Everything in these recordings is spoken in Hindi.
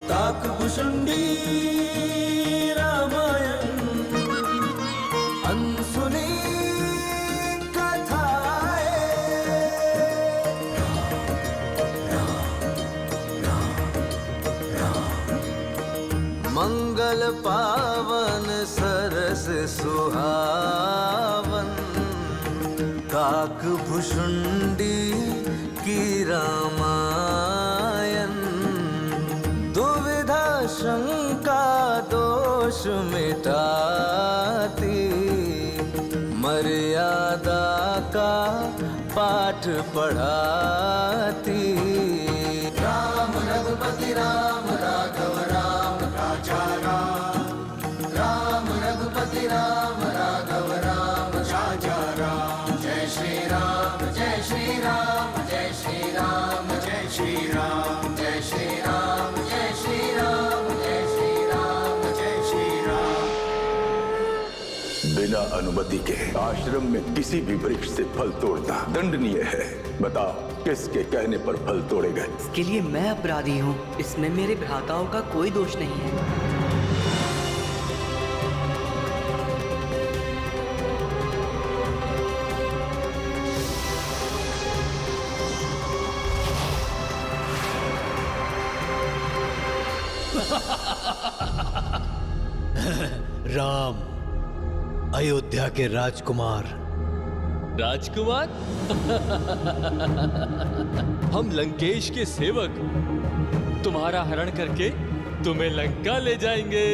काकभूषुंडी रामायण अनसुनी कथाएं। मंगल पावन सरस सुहावन, काकभूषुंडी की रामायण। दुविधा शंका दोष मिटाती, मर्यादा का पाठ पढ़ाती। राम रघुपति राम राघव राम राजा राम, राम रघुपति राम राघव राम राजा राम। जय श्री राम जय श्री राम जय श्री राम जय श्री राम जय श्री राम जय श्री राम जय श्री राम जय श्री राम। बिना अनुमति के आश्रम में किसी भी वृक्ष से फल तोड़ना दंडनीय है। बताओ किसके कहने पर फल तोड़े गए? इसके लिए मैं अपराधी हूँ। इसमें मेरे भ्राताओं का कोई दोष नहीं है। राम, अयोध्या के राजकुमार। राजकुमार? हम लंकेश के सेवक तुम्हारा हरण करके तुम्हें लंका ले जाएंगे।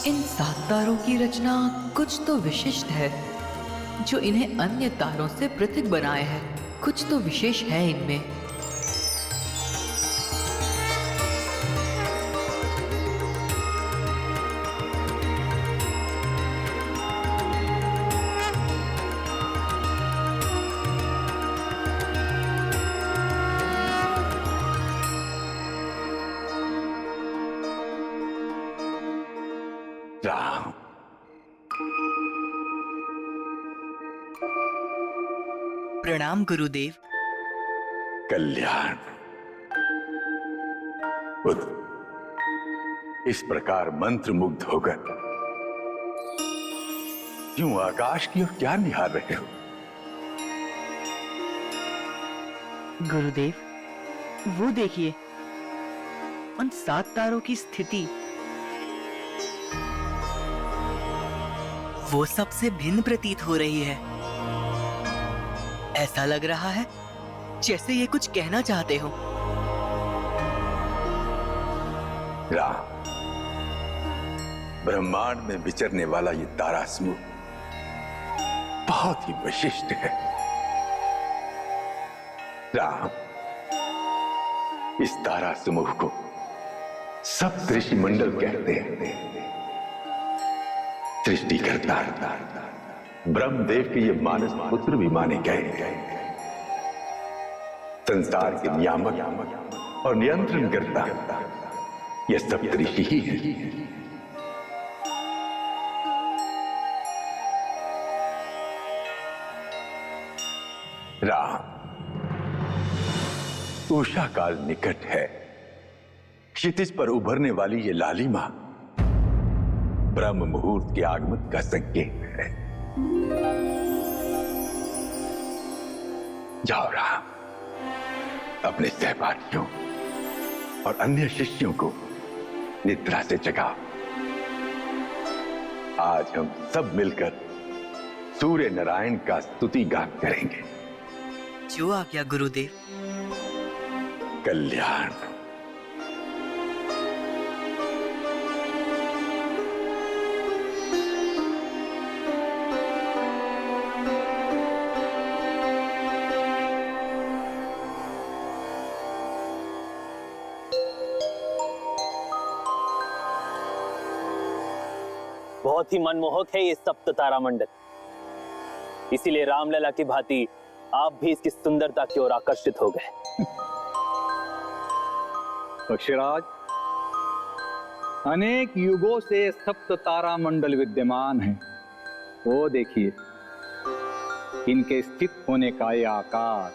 इन 7 तारों की रचना कुछ तो विशिष्ट है, जो इन्हें अन्य तारों से पृथक बनाए है। कुछ तो विशेष है इनमें। राम, प्रणाम गुरुदेव। कल्याण। बुद्ध, इस प्रकार मंत्र मुग्ध होकर यूं आकाश की ओर क्या निहार रहे हो? गुरुदेव, वो देखिए, उन 7 तारों की स्थिति। वो सबसे भिन्न प्रतीत हो रही है। ऐसा लग रहा है जैसे ये कुछ कहना चाहते हो। राम, ब्रह्मांड में विचरने वाला ये तारा समूह बहुत ही विशिष्ट है। राम, इस तारा समूह को सप्तऋषि मंडल कहते हैं। सृष्टिकर्ता ब्रह्मदेव के ये मानस पुत्र भी माने गए। संसार के नियामक और नियंत्रण करता ये सप्तऋषि ही है। राम, उषा काल निकट है। क्षितिज पर उभरने वाली ये लालिमा ब्रह्म मुहूर्त के आगमन का संकेत है। जाओ राम, अपने सहपाठियों और अन्य शिष्यों को निद्रा से जगाओ। आज हम सब मिलकर सूर्य नारायण का स्तुति गान करेंगे। जो आज्ञा गुरुदेव। कल्याण। बहुत ही मनमोहक है ये सप्त तारा मंडल। इसीलिए रामलला की भांति आप भी इसकी सुंदरता की ओर आकर्षित हो गए। पक्षीराज, अनेक युगों से सप्त तारा मंडल विद्यमान है। वो देखिए, इनके स्थित होने का ये आकार,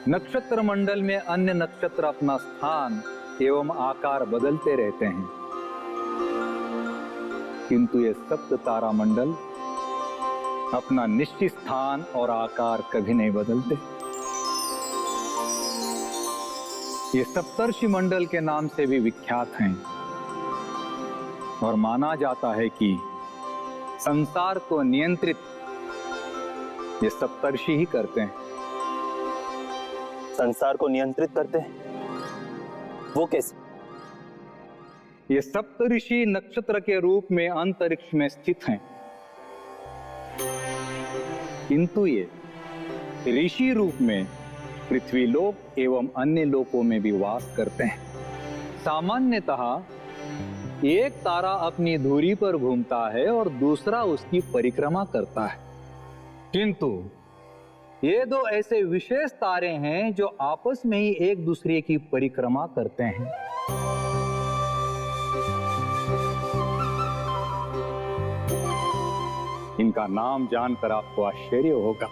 नक्षत्र मंडल में अन्य नक्षत्र अपना स्थान एवं आकार बदलते रहते हैं, किंतु ये सप्त तारा मंडल अपना निश्चित स्थान और आकार कभी नहीं बदलते। ये सप्तर्षि मंडल के नाम से भी विख्यात हैं और माना जाता है कि संसार को नियंत्रित ये सप्तर्षि ही करते हैं। संसार को नियंत्रित करते हैं? वो कैसे? ये सप्तऋषि नक्षत्र के रूप में अंतरिक्ष में स्थित हैं, किंतु ये ऋषि रूप में पृथ्वी लोक एवं अन्य लोकों में भी वास करते हैं। सामान्यतः एक तारा अपनी धुरी पर घूमता है और दूसरा उसकी परिक्रमा करता है, किंतु ये दो ऐसे विशेष तारे हैं जो आपस में ही एक दूसरे की परिक्रमा करते हैं। इनका नाम जानकर आपको आश्चर्य होगा।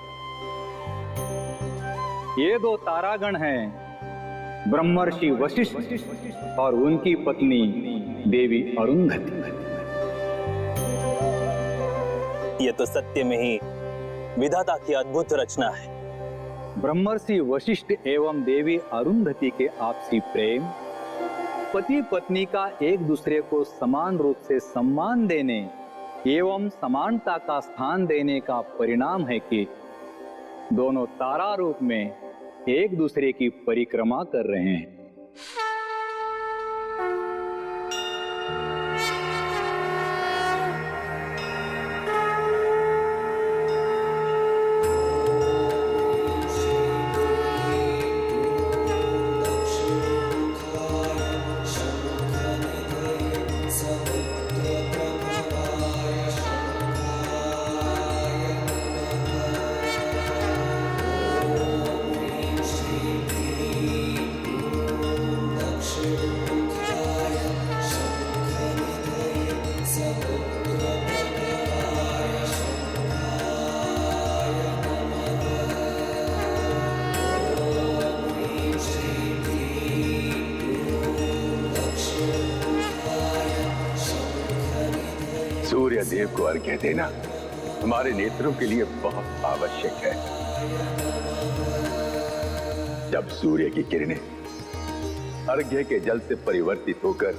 ये दो तारागण हैं ब्रह्मर्षि वशिष्ठ और उनकी पत्नी देवी अरुंधति। ये तो सत्य में ही विधाता की अद्भुत रचना है। ब्रह्मर्षि वशिष्ठ एवं देवी अरुंधति के आपसी प्रेम, पति पत्नी का एक दूसरे को समान रूप से सम्मान देने एवं समानता का स्थान देने का परिणाम है कि दोनों तारा रूप में एक दूसरे की परिक्रमा कर रहे हैं। सूर्य देव को अर्घ्य देना हमारे नेत्रों के लिए बहुत आवश्यक है। जब सूर्य की किरणें अर्घ्य के जल से परिवर्तित होकर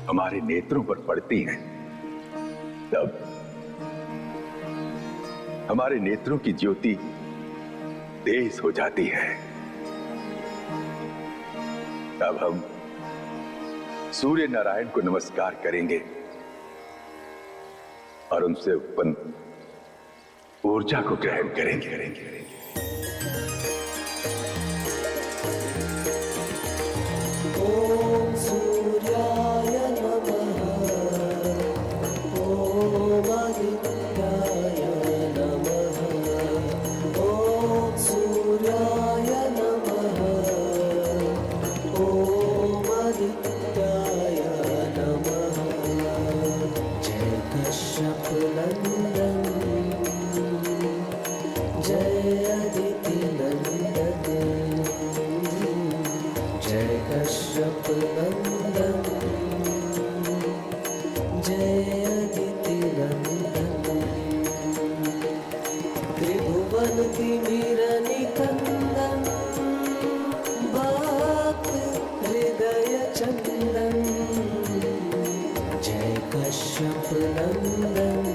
हमारे नेत्रों पर पड़ती हैं, तब हमारे नेत्रों की ज्योति तेज हो जाती है। तब हम सूर्य नारायण को नमस्कार करेंगे और उनसे उत्पन्न ऊर्जा को ग्रहण करेंगे। ओम सूर्याय नमः, ओम आदित्याय नमः, ओम सूर्याय नमः, ओम आदित्याय नमः। जय कश्यप नंदन, जय अदिति नंदन, जय कश्यप नंदन, जय अदिति नंदन। त्रिभुवन तिमिर निकंदन, बात हृदय चंदन, जय कश्यप नंदन,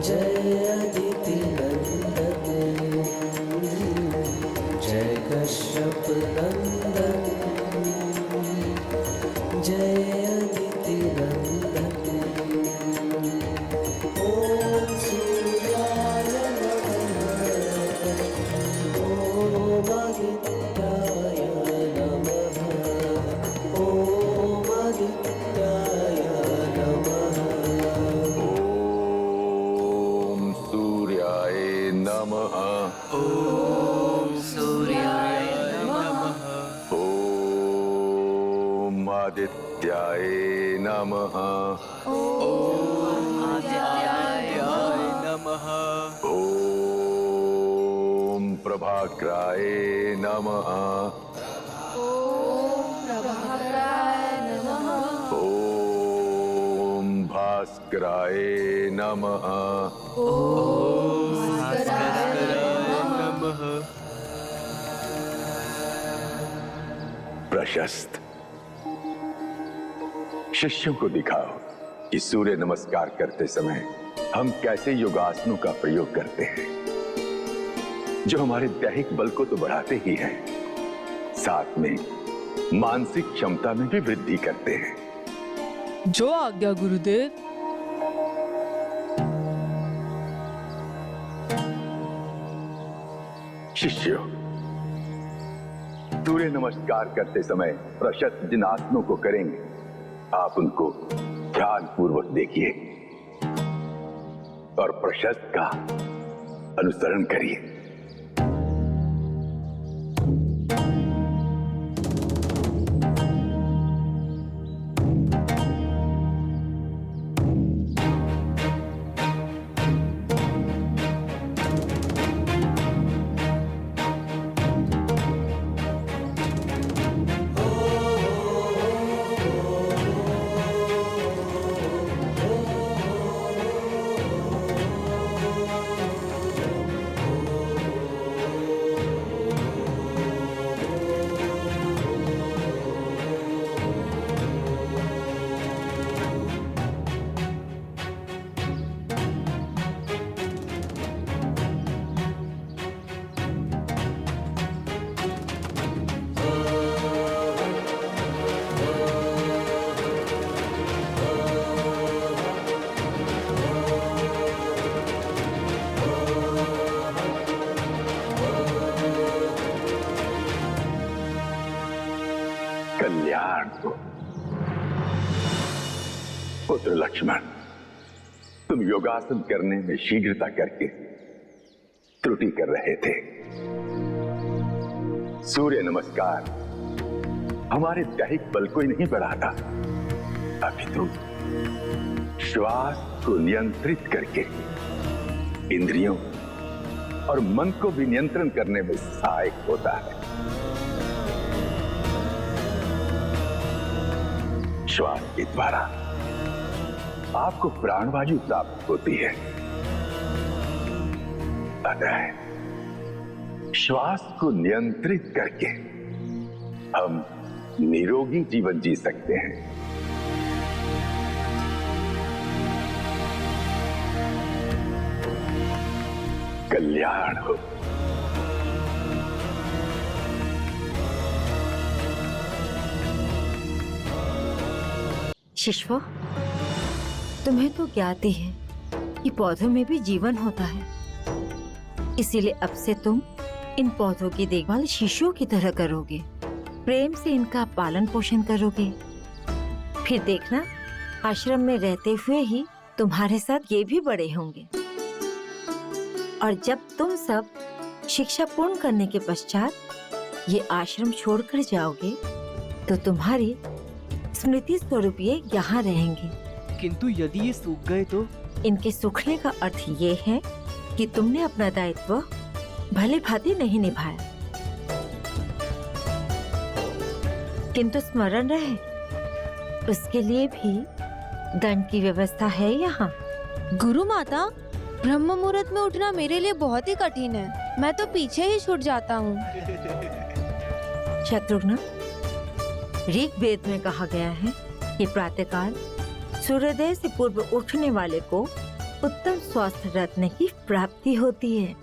जय अदिति नंदन, जय कश्यप नंदन, जय अदिति नंदन। आदित्याय नमः। ओम प्रभाकराय नमः। ओम भास्कराय नमः। प्रशस्त। शिष्यों को दिखाओ कि सूर्य नमस्कार करते समय हम कैसे योगासनों का प्रयोग करते हैं, जो हमारे दैहिक बल को तो बढ़ाते ही हैं, साथ में मानसिक क्षमता में भी वृद्धि करते हैं। जो आज्ञा गुरुदेव। शिष्यों, सूर्य नमस्कार करते समय प्रशस्त जिन आसनों को करेंगे, आप उनको ध्यान पूर्वक देखिए और प्रशस्त का अनुसरण करिए। कल्याण को। पुत्र लक्ष्मण, तुम योगासन करने में शीघ्रता करके त्रुटि कर रहे थे। सूर्य नमस्कार हमारे दैहिक बल को ही नहीं बढ़ाता, अपितु श्वास को नियंत्रित करके इंद्रियों और मन को भी नियंत्रण करने में सहायक होता है। श्वास के द्वारा आपको प्राणवायु प्राप्त होती है, अतः श्वास को नियंत्रित करके हम निरोगी जीवन जी सकते हैं। कल्याण हो। शिष्यों, तुम्हें तो ज्ञात ही है कि पौधों में भी जीवन होता है, इसीलिए अब से तुम इन पौधों की देखभाल शिशुओं की तरह करोगे, प्रेम से इनका पालन पोषण करोगे। फिर देखना, आश्रम में रहते हुए ही तुम्हारे साथ ये भी बड़े होंगे। और जब तुम सब शिक्षा पूर्ण करने के पश्चात ये आश्रम छोड़कर जाओगे, तो तुम्हारी स्मृति स्वरूप ये यहाँ रहेंगे। किंतु यदि ये सूख गए तो? इनके सूखने का अर्थ ये है कि तुमने अपना दायित्व भले भांति नहीं निभाया। किंतु स्मरण रहे, उसके लिए भी दंड की व्यवस्था है यहाँ। गुरु माता, ब्रह्म मुहूर्त में उठना मेरे लिए बहुत ही कठिन है, मैं तो पीछे ही छूट जाता हूँ। शत्रुघ्न, ऋग्वेद में कहा गया है कि प्रातःकाल सूर्योदय से पूर्व उठने वाले को उत्तम स्वास्थ्य रत्न की प्राप्ति होती है।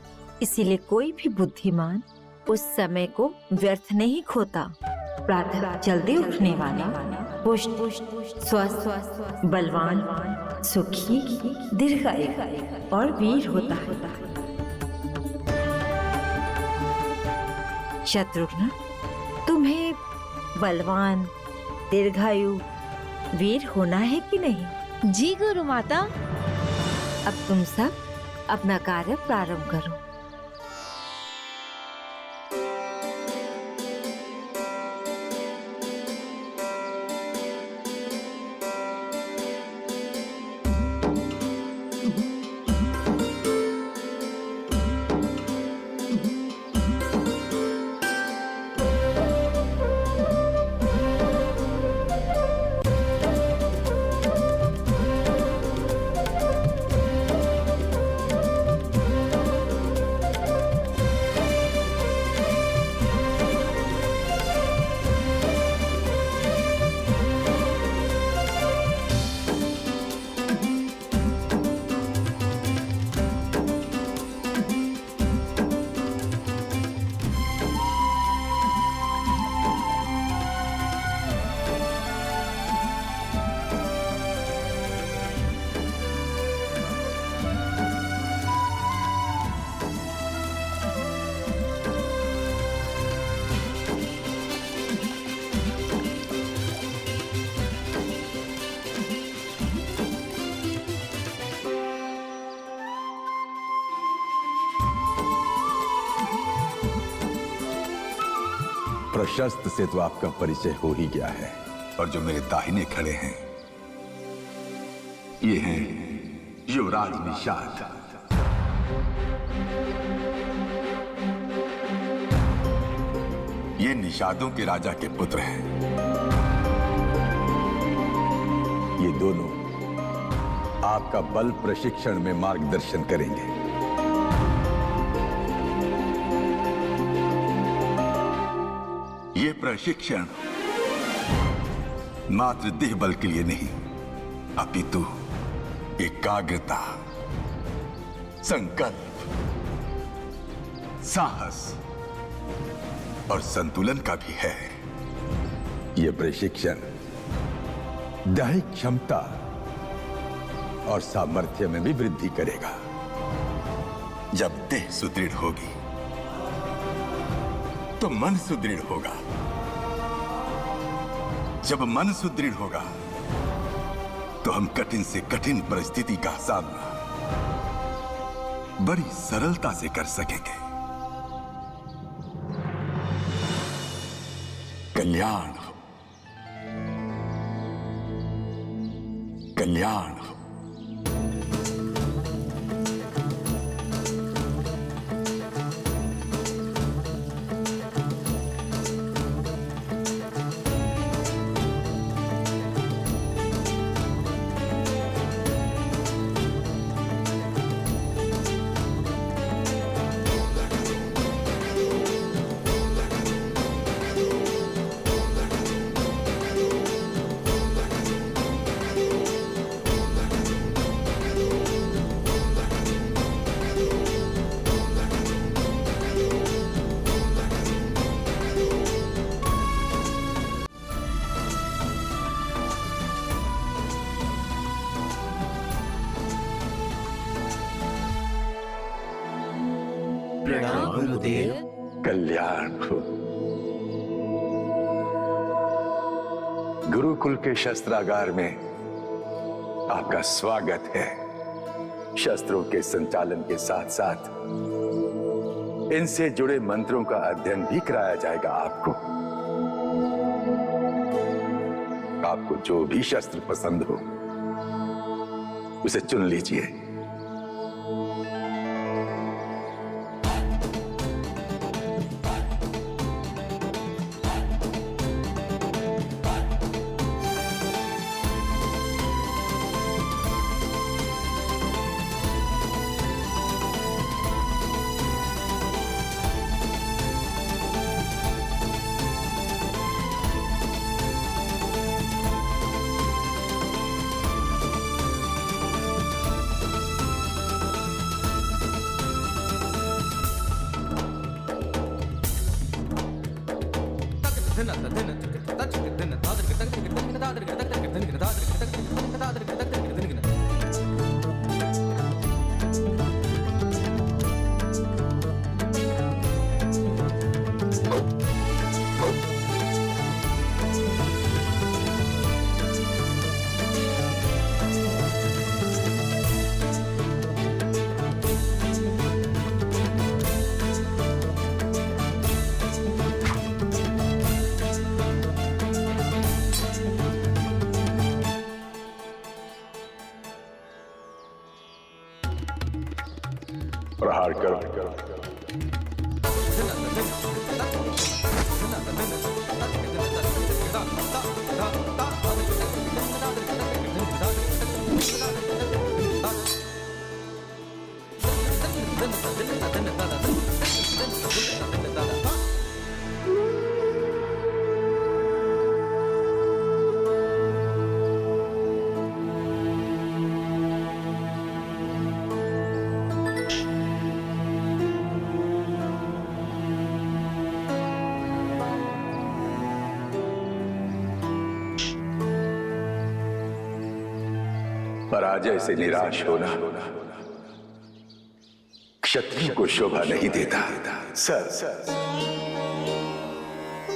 इसीलिए कोई भी बुद्धिमान उस समय को व्यर्थ नहीं खोता। प्रातः जल्दी उठने वाला पुष्ट, स्वस्थ, बलवान, सुखी, दीर्घायु और वीर होता है। शत्रुघ्न, तुम्हें बलवान, दीर्घायु, वीर होना है कि नहीं? जी गुरु माता। अब तुम सब अपना कार्य प्रारंभ करो। प्रशस्त से तो आपका परिचय हो ही गया है, और जो मेरे दाहिने खड़े हैं ये हैं युवराज निषाद। ये निषादों के राजा के पुत्र हैं। ये दोनों आपका बल प्रशिक्षण में मार्गदर्शन करेंगे। ये प्रशिक्षण मात्र देह बल के लिए नहीं, अपितु एकाग्रता, संकल्प, साहस और संतुलन का भी है। यह प्रशिक्षण दैहिक क्षमता और सामर्थ्य में भी वृद्धि करेगा। जब देह सुदृढ़ होगी तो मन सुदृढ़ होगा। जब मन सुदृढ़ होगा तो हम कठिन से कठिन परिस्थिति का सामना बड़ी सरलता से कर सकेंगे। कल्याण हो, कल्याण हो। कल्याण हो। गुरुकुल के शस्त्रागार में आपका स्वागत है। शस्त्रों के संचालन के साथ साथ इनसे जुड़े मंत्रों का अध्ययन भी कराया जाएगा आपको। आपको जो भी शस्त्र पसंद हो उसे चुन लीजिए। प्रहार करो। पराजय से निराश होना क्षत्रिय को शोभा नहीं देता।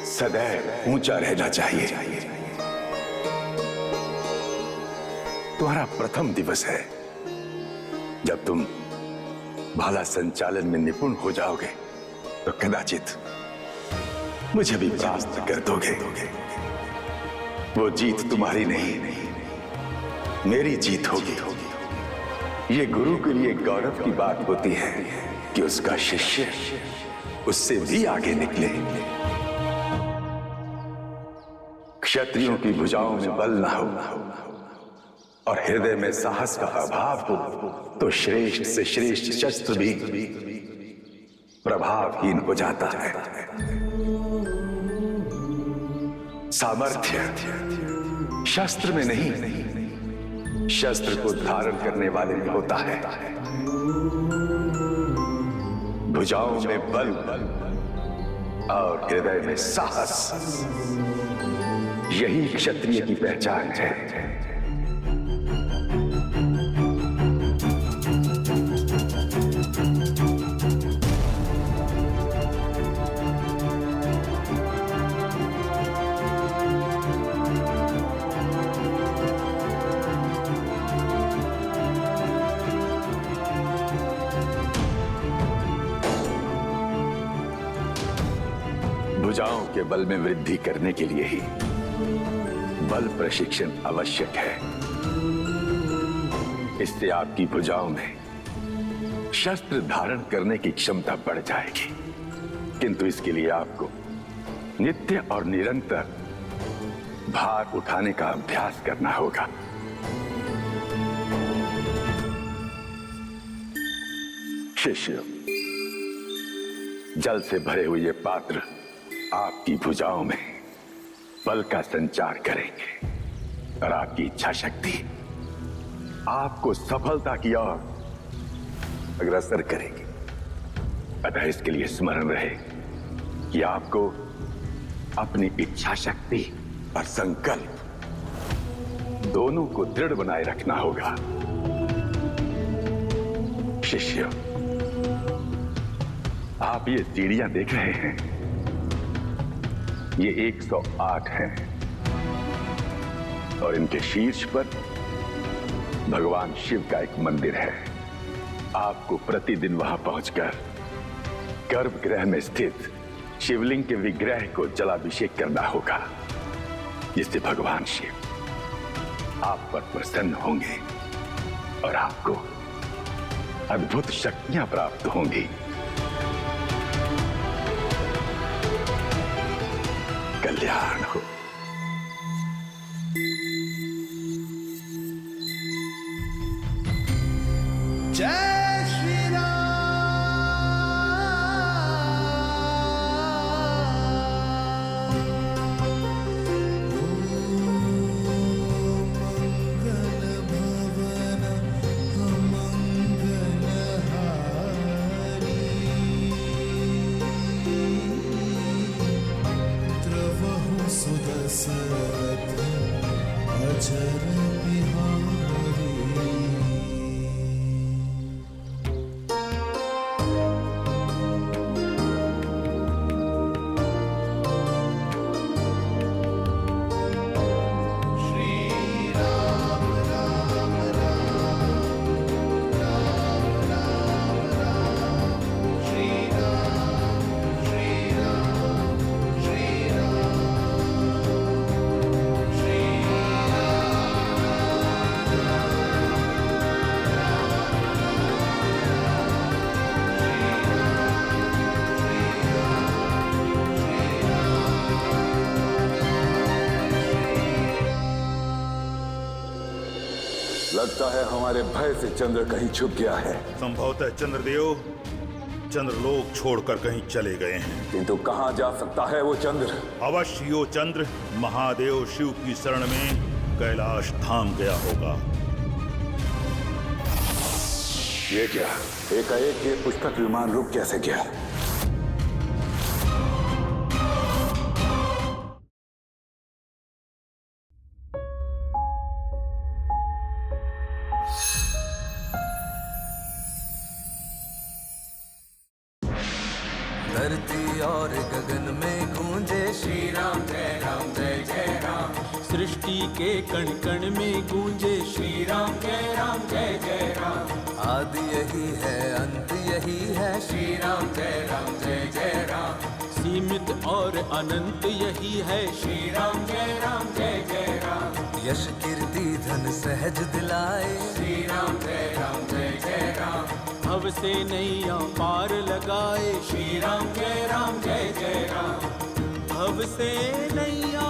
सदैव ऊंचा रहना चाहिए। तुम्हारा प्रथम दिवस है। जब तुम भाला संचालन में निपुण हो जाओगे तो कदाचित मुझे भी परास्त कर दोगे। वो जीत तुम्हारी नहीं, मेरी जीत होगी। ये गुरु के लिए गौरव की बात होती है कि उसका शिष्य उससे भी आगे निकले। क्षत्रियों की भुजाओं में बल ना हो और हृदय में साहस का अभाव हो तो श्रेष्ठ से श्रेष्ठ शस्त्र भी प्रभावहीन हो जाता है। सामर्थ्य शस्त्र में नहीं, शस्त्र को धारण करने वाले में होता है। भुजाओं में बल और हृदय में साहस, यही क्षत्रिय की पहचान है। भुजाओं के बल में वृद्धि करने के लिए ही बल प्रशिक्षण आवश्यक है। इससे आपकी भुजाओं में शस्त्र धारण करने की क्षमता बढ़ जाएगी, किंतु इसके लिए आपको नित्य और निरंतर भार उठाने का अभ्यास करना होगा। शिष्य, जल से भरे हुए ये पात्र आपकी भुजाओं में बल का संचार करेंगे और आपकी इच्छा शक्ति आपको सफलता की ओर अग्रसर करेगी। अतः इसके लिए स्मरण रहे कि आपको अपनी इच्छा शक्ति और संकल्प दोनों को दृढ़ बनाए रखना होगा। शिष्य, आप ये सीढ़ियां देख रहे हैं, ये 108 हैं और इनके शीर्ष पर भगवान शिव का एक मंदिर है। आपको प्रतिदिन वहां पहुंचकर गर्भगृह में स्थित शिवलिंग के विग्रह को जलाभिषेक करना होगा, जिससे भगवान शिव आप पर प्रसन्न होंगे और आपको अद्भुत शक्तियां प्राप्त होंगी। कल्याण हो। जय श्री राम। मंगल भवन मंगल हारी, द्रवहु सुदशरथ अजर बिहारी। लगता है हमारे भय से चंद्र कहीं छुप गया है। संभवतः चंद्रदेव चंद्रलोक छोड़कर कहीं चले गए हैं। किंतु कहां जा सकता है वो चंद्र? अवश्य यो चंद्र महादेव शिव की शरण में कैलाश धाम गया होगा। ये क्या, एकाएक ये पुष्पक विमान रुक कैसे गया? धरती और गगन में गूंजे श्री राम जय राम जय जय राम। सृष्टि के कण कण में गूंजे श्री राम जय जय राम। आदि यही है अंत यही है श्री राम जय जय राम। असीमित और अनंत यही है श्री राम जय जय राम। यश कीर्ति धन सहज दिलाए श्री राम जय राम। भव से नैया पार लगाए श्री राम जय राम। भव से नैया